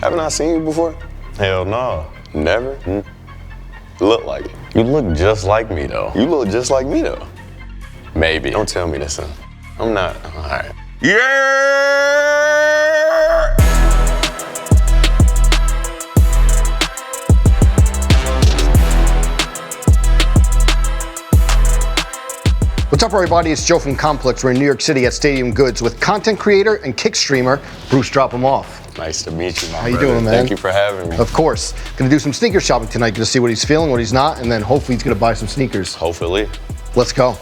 Haven't I seen you before? Hell no. Never? Look like it. You look just like me though. You look just like me though. Maybe. Don't tell me this, son. I'm not. All right. Yeah! What's up, everybody? It's Joe from Complex. We're in New York City at Stadium Goods with content creator and kick streamer, BruceDropEmOff. Nice to meet you, my How you brother. doing, man? Thank you for having me. Of course. Gonna do some sneaker shopping tonight, gonna see what he's feeling, what he's not, and then hopefully he's gonna buy some sneakers. Hopefully. Let's go.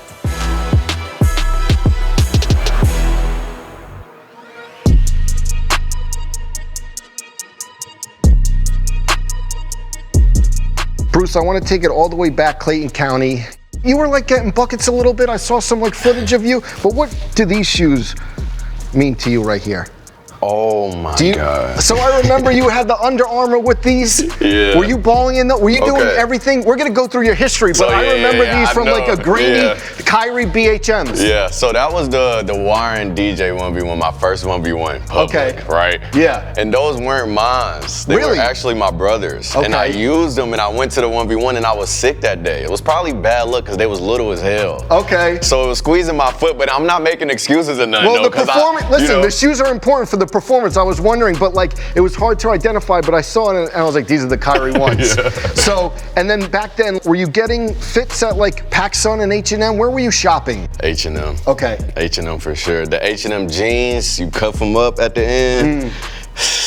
Bruce, I want to take it all the way back Clayton County. You were like getting buckets a little bit. I saw some like footage of you, but what do these shoes mean to you right here? Oh my God. So I remember you had the Under Armour with these. Yeah. Were you balling in Were you doing everything? We're gonna go through your history, but I remember these from like a grainy Kyrie BHMs. Yeah, so that was the Warren DJ 1v1, my first 1v1 public, right? Yeah. And those weren't mine. They were actually my brothers. Okay. And I used them and I went to the 1v1 and I was sick that day. It was probably bad luck because they was little as hell. Okay. So it was squeezing my foot, but I'm not making excuses or nothing. Well, the performance, listen, the shoes are important for the performance. I was wondering, but like, it was hard to identify, but I saw it and I was like, these are the Kyrie ones. Yeah. So, and then back then, were you getting fits at like PacSun and H&M? Where were you shopping? H&M. Okay. H&M for sure. The H&M jeans, you cuff them up at the end.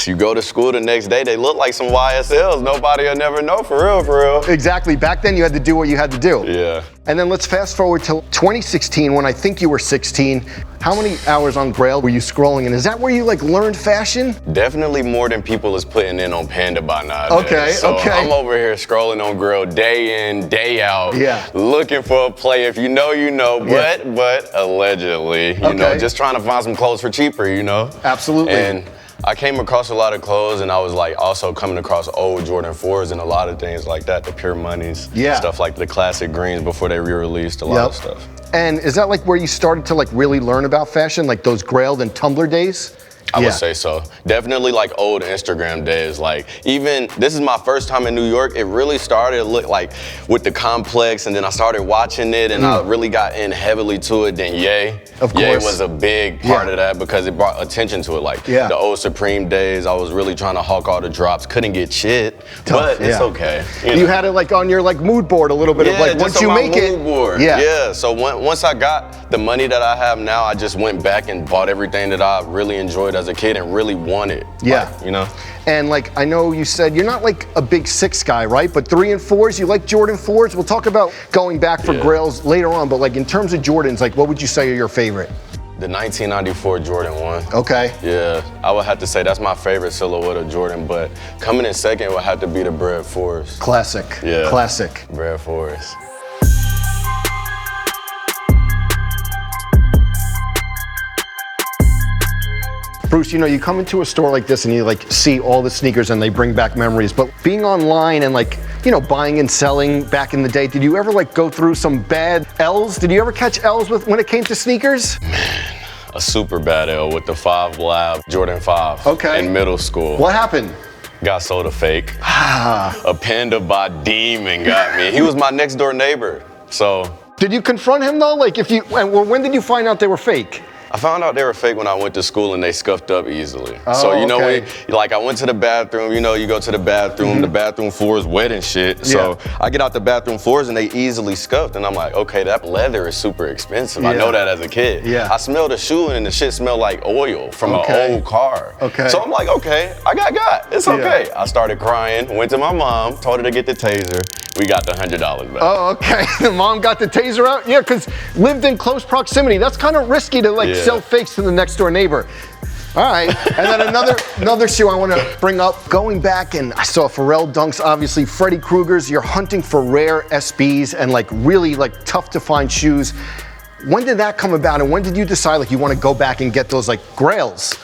You go to school the next day, they look like some YSLs. Nobody will never know, for real, for real. Exactly. Back then, you had to do what you had to do. Yeah. And then let's fast forward to 2016, when I think you were 16. How many hours on Grail were you scrolling? And is that where you like learned fashion? Definitely more than people is putting in on Panda by now. Okay, so okay. I'm over here scrolling on Grail day in, day out, looking for a play. If you know, you know, but allegedly, you know, just trying to find some clothes for cheaper, you know? Absolutely. And I came across a lot of clothes and I was like also coming across old Jordan 4s and a lot of things like that, the Pure Moneys, stuff like the classic greens before they re-released, a lot of stuff. And is that like where you started to like really learn about fashion, like those Grailed and Tumblr days? I would say so. Definitely like old Instagram days. Like even, this is my first time in New York. It really started like with the Complex and then I started watching it and I really got in heavily to it. Then Ye was a big part of that because it brought attention to it. Like the old Supreme days, I was really trying to hawk all the drops. Couldn't get shit, but it's okay. You had it like on your like mood board a little bit of like once you make it. Board. Yeah, so once I got the money that I have now, I just went back and bought everything that I really enjoyed as a kid and really wanted. Like, you know? And like, I know you said you're not like a big 6 guy, right? But 3 and 4s, you like Jordan 4s? We'll talk about going back for Grails later on, but like in terms of Jordans, like what would you say are your favorite? The 1994 Jordan 1. Okay. Yeah, I would have to say that's my favorite silhouette of Jordan, but coming in second would have to be the Bred 4s. Classic. Yeah. Classic. Bred 4s. Bruce, you know, you come into a store like this and you like see all the sneakers and they bring back memories, but being online and like, you know, buying and selling back in the day, did you ever like go through some bad L's? Did you ever catch L's when it came to sneakers? Man, a super bad L with the 5 Lab Jordan 5 in middle school. What happened? Got sold a fake. A Panda by Demon got me. He was my next door neighbor, so. Did you confront him though? Like when did you find out they were fake? I found out they were fake when I went to school and they scuffed up easily. So, you know, like I went to the bathroom, you know, you go to the bathroom floor is wet and shit. So I get out the bathroom floors and they easily scuffed. And I'm like, okay, that leather is super expensive. I know that as a kid. I smelled a shoe and the shit smelled like oil from an old car. So I'm like, okay, I got. It's okay. I started crying, went to my mom, told her to get the taser. We got the $100 back. Oh, okay. The mom got the taser out? Yeah, because lived in close proximity. That's kind of risky to like sell fakes to the next door neighbor. All right, and then another shoe I want to bring up. Going back, and I saw Pharrell Dunks, obviously Freddy Krueger's. You're hunting for rare SBs and like really like tough to find shoes. When did that come about, and when did you decide like you want to go back and get those like grails?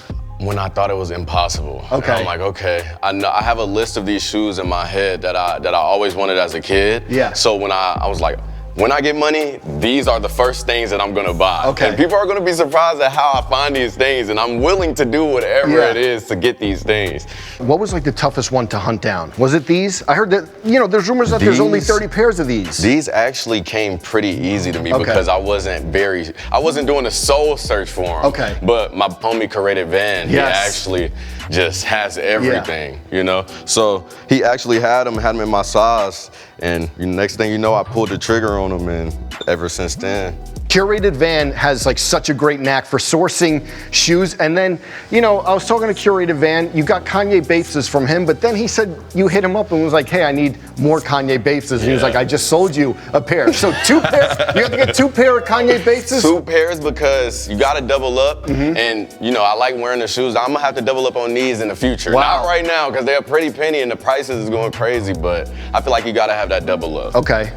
When I thought it was impossible. Okay. And I'm like, okay, I have a list of these shoes in my head that I always wanted as a kid. Yeah. So when I was like, when I get money, these are the first things that I'm gonna buy. Okay. And people are gonna be surprised at how I find these things, and I'm willing to do whatever it is to get these things. What was like the toughest one to hunt down? Was it these? I heard that, you know, there's rumors that there's only 30 pairs of these. These actually came pretty easy to me because I wasn't doing a soul search for them. Okay. But my homie Curated Van, he actually just has everything, you know? So he actually had them in my size, and the next thing you know, I pulled the trigger on them, and ever since then. Curated Van has like such a great knack for sourcing shoes. And then, you know, I was talking to Curated Van, you got Kanye Bapestas from him, but then he said you hit him up and was like, hey, I need more Kanye Bapestas. And he was like, I just sold you a pair. So 2 pairs, you have to get 2 pair of Kanye Bapestas? 2 pairs because you gotta double up, and you know, I like wearing the shoes. I'm gonna have to double up on these in the future. Wow. Not right now, because they're a pretty penny and the prices is going crazy, but I feel like you gotta have that double up. Okay.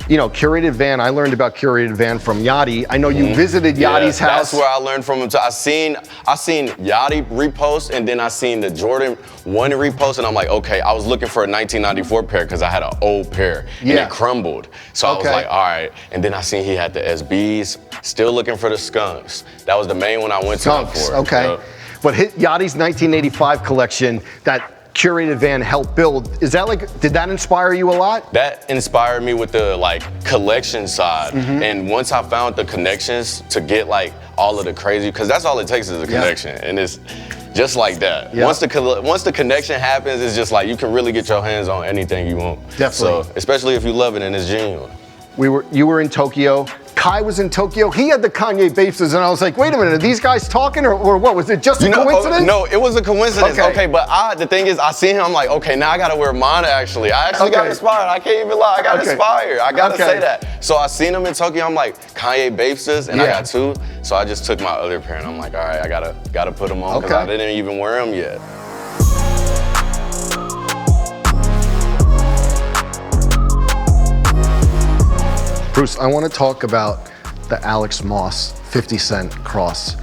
You know, Curated Van, I learned about Curated Van from Yachty. I know you visited Yachty's house. That's where I learned from him. I seen Yachty repost, and then I seen the Jordan 1 repost, and I'm like, okay, I was looking for a 1994 pair because I had an old pair, and it crumbled. So I was like, all right. And then I seen he had the SBs, still looking for the Skunks. That was the main one I went to for. Okay. Yep. But Yachty's 1985 collection, that Curated Van helped build, is that like, did that inspire you a lot? That inspired me with the like collection side. And once I found the connections to get like all of the crazy, because that's all it takes is a connection. And it's just like that. Once the connection happens, it's just like you can really get your hands on anything you want. Definitely. So, especially if you love it and it's genuine. You were in Tokyo. Kai was in Tokyo. He had the Kanye Bapestas, and I was like, wait a minute, are these guys talking or what? Was it just a coincidence? No, it was a coincidence. Okay, but the thing is, I seen him, I'm like, okay, now I gotta wear mine actually. I actually got inspired. I can't even lie, I got inspired. I gotta say that. So I seen him in Tokyo, I'm like, Kanye Bapestas, and I got 2. So I just took my other pair, and I'm like, all right, I gotta put them on, because I didn't even wear them yet. Bruce, I want to talk about the Alex Moss 50 Cent cross.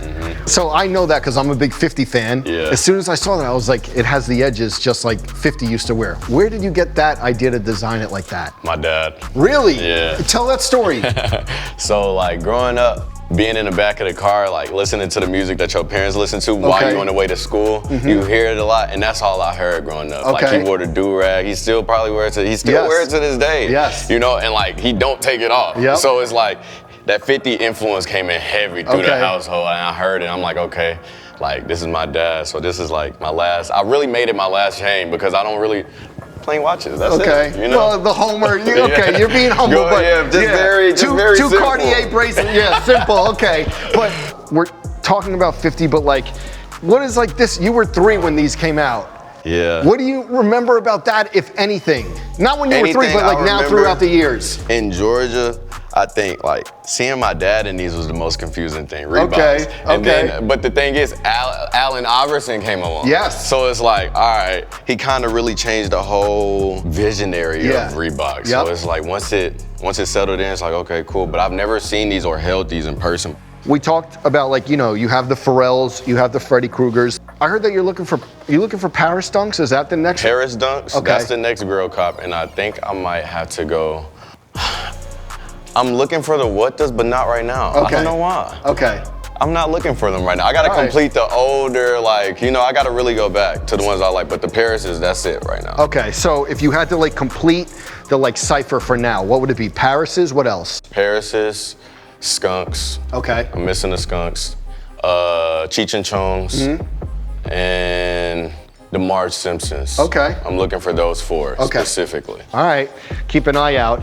So I know that because I'm a big 50 fan. Yeah. As soon as I saw that, I was like, it has the edges just like 50 used to wear. Where did you get that idea to design it like that? My dad. Really? Yeah. Tell that story. So like growing up, being in the back of the car, like listening to the music that your parents listen to while you're on the way to school, you hear it a lot, and that's all I heard growing up. Like he wore the do-rag, he still probably wears it, wears it to this day. Yes. You know, and like he don't take it off. Yep. So it's like that 50 influence came in heavy through the household, and I heard it, I'm like, okay, like this is my dad, so this is like my last, I really made it my last chain because I don't really plain watches. That's it. You know? Well, the Homer. You're being humble, but very two simple. Cartier bracelets. Yeah, simple. Okay, but we're talking about 50. But like, what is like this? You were 3 when these came out. Yeah. What do you remember about that, if anything? Not when you were 3, but like now throughout the years. In Georgia, I think like seeing my dad in these was the most confusing thing. Reeboks. And then, but the thing is, Allen Iverson came along. Yes. So it's like, all right, he kind of really changed the whole visionary of Reebok. So it's like once it settled in, it's like, okay, cool. But I've never seen these or held these in person. We talked about like, you know, you have the Pharrells, you have the Freddy Krugers. I heard that you're looking for Paris Dunks. Is that the next? Paris Dunks. Okay. That's the next Grill Cop, and I think I might have to go. I'm looking for the what does, but not right now. I don't know why. Okay. I'm not looking for them right now. I gotta complete the older, like, you know, I gotta really go back to the ones I like, but the Parises, that's it right now. Okay, so if you had to like complete the like cipher for now, what would it be? Parises, what else? Parises, Skunks. Okay. I'm missing the Skunks. Cheech and Chongs. And the Marge Simpsons. Okay. I'm looking for those 4 specifically. All right, keep an eye out.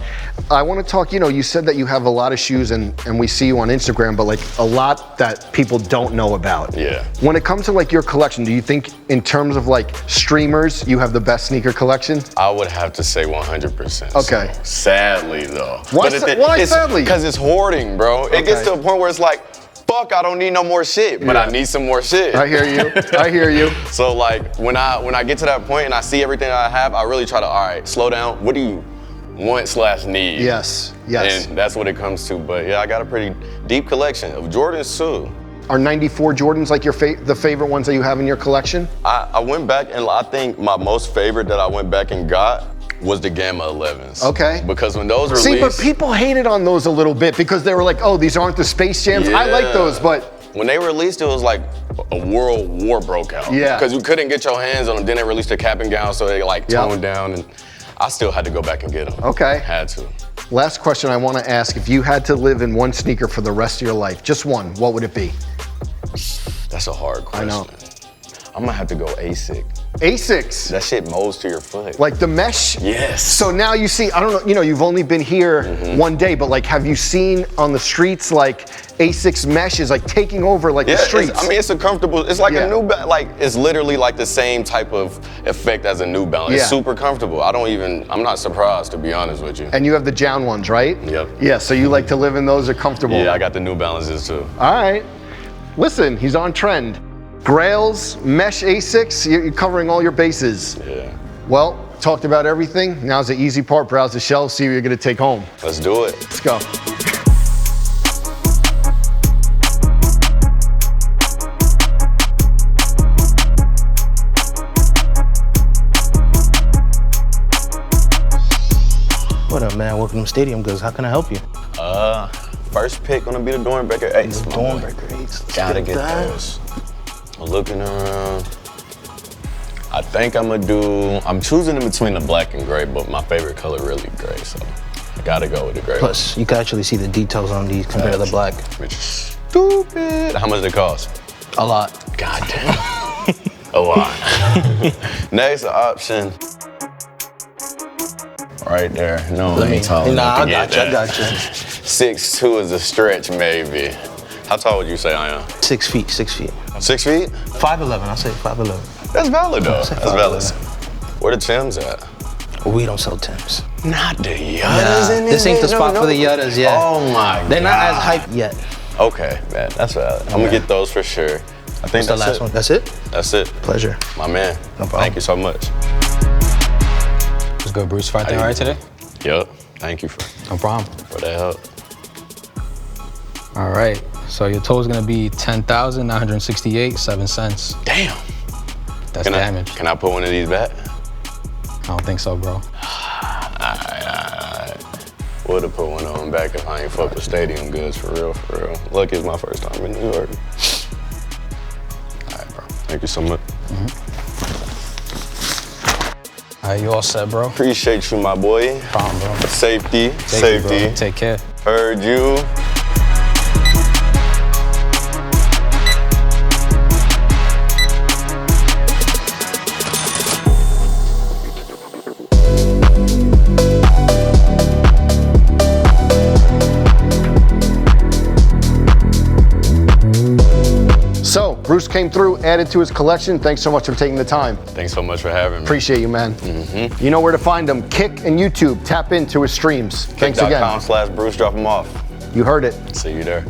I want to talk, you know, you said that you have a lot of shoes and we see you on Instagram, but like a lot that people don't know about. Yeah. When it comes to like your collection, do you think in terms of like streamers, you have the best sneaker collection? I would have to say 100%. Okay. So, sadly though. Why sadly? Because it's hoarding, bro. It gets to a point where it's like, fuck, I don't need no more shit, but I need some more shit. I hear you. I hear you. So like when I get to that point and I see everything I have, I really try to, all right, slow down. What do you want/need? Yes. Yes. And that's what it comes to. But yeah, I got a pretty deep collection of Jordans too. Are 94 Jordans like your the favorite ones that you have in your collection? I went back and I think my most favorite that I went back and got was the Gamma 11s. Okay. Because when those released... See, but people hated on those a little bit because they were like, oh, these aren't the Space Jams. I like those, but... When they released, it was like a world war broke out. Yeah. Because you couldn't get your hands on them. Then they released the cap and gown, so they like toned down, and I still had to go back and get them. Okay. Had to. Last question I want to ask, if you had to live in one sneaker for the rest of your life, just one, what would it be? That's a hard question. I know. I'm gonna have to go ASIC. ASICs. That shit molds to your foot. Like the mesh? Yes. So now you see, I don't know, you know, you've only been here one day, but like, have you seen on the streets, like ASICs mesh is like taking over like the streets? I mean, it's a comfortable, it's like a New Balance, like it's literally like the same type of effect as a New Balance. It's super comfortable. I'm not surprised, to be honest with you. And you have the down ones, right? Yep. Yeah, so you like to live in those, are comfortable. Yeah, I got the New Balances too. All right. Listen, he's on trend. Grails, mesh ASICs, you're covering all your bases. Yeah. Well, talked about everything. Now's the easy part. Browse the shelves, see what you're gonna take home. Let's do it. Let's go. What up, man? Welcome to Stadium Goods. How can I help you? First pick gonna be the Dornbreaker 8s. The Dornbreaker 8s. Gotta get those. I'm looking around. I think I'm choosing in between the black and gray, but my favorite color really gray, so I gotta go with the gray. Plus, you can actually see the details on these compared to the black. Which is stupid. How much did it cost? A lot. God damn. A lot. Next option. Right there. No, I ain't tall enough to get that. I got you. 6'2" is a stretch, maybe. How tall would you say I am? 6 feet, 6 feet. 6 feet? 5'11", I'll say 5'11". That's valid though. Say That's valid. Where the Tim's at? We don't sell Timbs. Not the Yuttas. Nah, this ain't the spot for the Yuttas yet. Oh my God. They're not as hyped yet. Okay, man, that's valid. I'm gonna get those for sure. I think What's the last one? That's it? That's it. Pleasure. My man. No problem. Thank you so much. What's good, Bruce? Everything all right today? Yup. Thank you for No problem. the help. All right. So your total's gonna be 10,968.7 cents. Damn. That's damage. Can I put one of these back? I don't think so, bro. Alright. Would've put one of them back if I ain't fuck with Stadium Goods for real, for real. Lucky it's my first time in New York. Alright, bro. Thank you so much. All right, you all set, bro? Appreciate you, my boy. Problem, bro. Safety. Thank you, bro. Take care. Heard you. So, Bruce came through, added to his collection. Thanks so much for taking the time. Thanks so much for having me. Appreciate you, man. You know where to find him. Kick and YouTube. Tap into his streams. Thanks again. Kick.com/BruceDropEmOff. You heard it. See you there.